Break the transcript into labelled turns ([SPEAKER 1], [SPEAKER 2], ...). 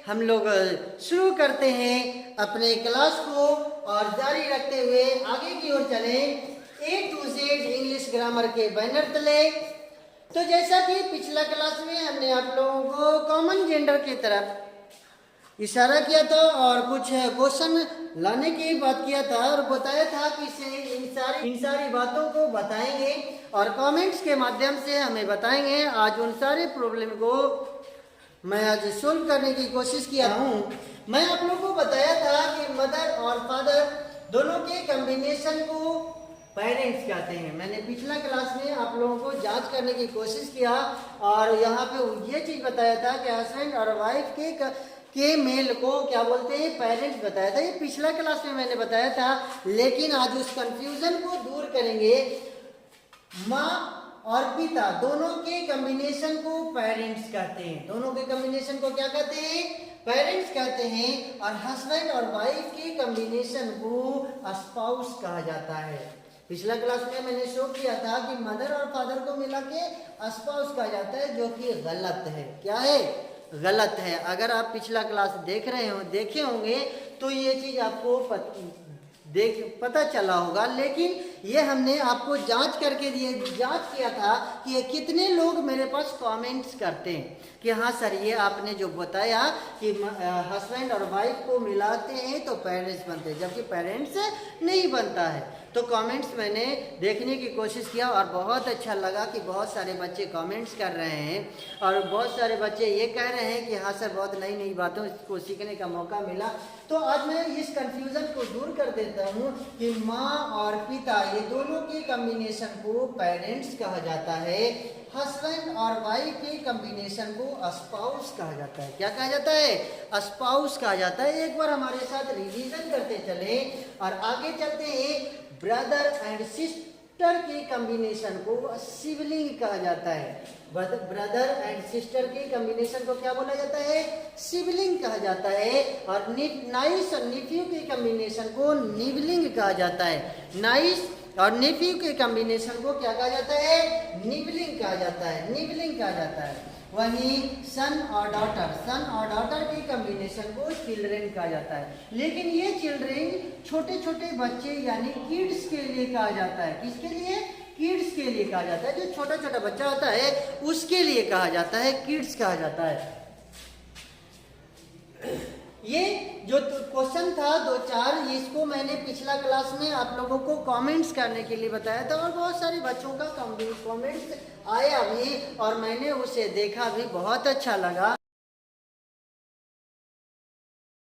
[SPEAKER 1] हम लोग शुरू करते हैं अपने क्लास को और जारी रखते हुए आगे की ओर चलें A to Z English grammar के बैनर तले। तो जैसा कि पिछला क्लास में हमने आप लोगों को कॉमन जेंडर की तरफ इशारा किया था और कुछ क्वेश्चन लाने की बात किया था और बताया था कि इन सारी बातों को बताएंगे और कमेंट्स के माध्यम से हमें बताएंगे। आज उन सारे प्रॉब्लम को मैं आज सोल्व करने की कोशिश किया हूँ। मैं आप लोगों को बताया था कि मदर और फादर दोनों के कॉम्बिनेशन को पेरेंट्स कहते हैं। मैंने पिछला क्लास में आप लोगों को जांच करने की कोशिश किया और यहाँ पे ये चीज़ बताया था कि हस्बैंड और वाइफ के मेल को क्या बोलते हैं, पेरेंट्स बताया था। ये पिछला क्लास में मैंने बताया था, लेकिन आज उस कंफ्यूजन को दूर करेंगे। माँ और पिता दोनों के कॉम्बिनेशन को पेरेंट्स कहते हैं। दोनों के कॉम्बिनेशन को क्या कहते हैं, पेरेंट्स कहते हैं। और हस्बैंड और वाइफ के कॉम्बिनेशन को स्पाउस कहा जाता है। पिछला क्लास में मैंने शो किया था कि मदर और फादर को मिला के स्पाउस कहा जाता है, जो कि गलत है। क्या है, गलत है। अगर आप पिछला क्लास देखे होंगे तो ये चीज़ आपको पता चला होगा, लेकिन ये हमने आपको जांच किया था कि ये कितने लोग मेरे पास कमेंट्स करते हैं कि हाँ सर, ये आपने जो बताया कि हस्बैंड और वाइफ को मिलाते हैं तो पेरेंट्स बनते हैं, जबकि पेरेंट्स नहीं बनता है। तो कमेंट्स मैंने देखने की कोशिश किया और बहुत अच्छा लगा कि बहुत सारे बच्चे कमेंट्स कर रहे हैं और बहुत सारे बच्चे ये कह रहे हैं कि हाँ सर, बहुत नई नई बातों को सीखने का मौका मिला। तो आज मैं इस कंफ्यूजन को दूर कर देता हूँ कि माँ और पिता ये दोनों के कॉम्बिनेशन को पेरेंट्स कहा जाता है। हस्बैंड और वाइफ के कॉम्बिनेशन को स्पाउस कहा जाता है। क्या कहा जाता है, स्पाउस कहा जाता है। एक बार हमारे साथ रिवीजन करते चले और आगे चलते हैं। ब्रदर एंड सिस्टर के कॉम्बिनेशन को सिबलिंग कहा जाता है। ब्रदर एंड सिस्टर के कॉम्बिनेशन को क्या बोला जाता है, सिबलिंग कहा जाता है। और नाइस और निफ्यू के कॉम्बिनेशन को निबलिंग कहा जाता है। नाइस और नेफ्यू के कॉम्बिनेशन को क्या कहा जाता है, निबलिंग कहा जाता है। निबलिंग कहा जाता है। वहीं सन और डॉटर के कॉम्बिनेशन को चिल्ड्रेन कहा जाता है। लेकिन ये चिल्ड्रेन छोटे छोटे बच्चे यानी किड्स के लिए कहा जाता है। किसके लिए, किड्स के लिए कहा जाता है। जो छोटा छोटा बच्चा होता है उसके लिए कहा जाता है, किड्स कहा जाता है। ये जो क्वेश्चन था 2-4, इसको मैंने पिछला क्लास में आप लोगों को कमेंट्स करने के लिए बताया था और बहुत सारे बच्चों का कमेंट्स आया भी और मैंने उसे देखा भी, बहुत अच्छा लगा।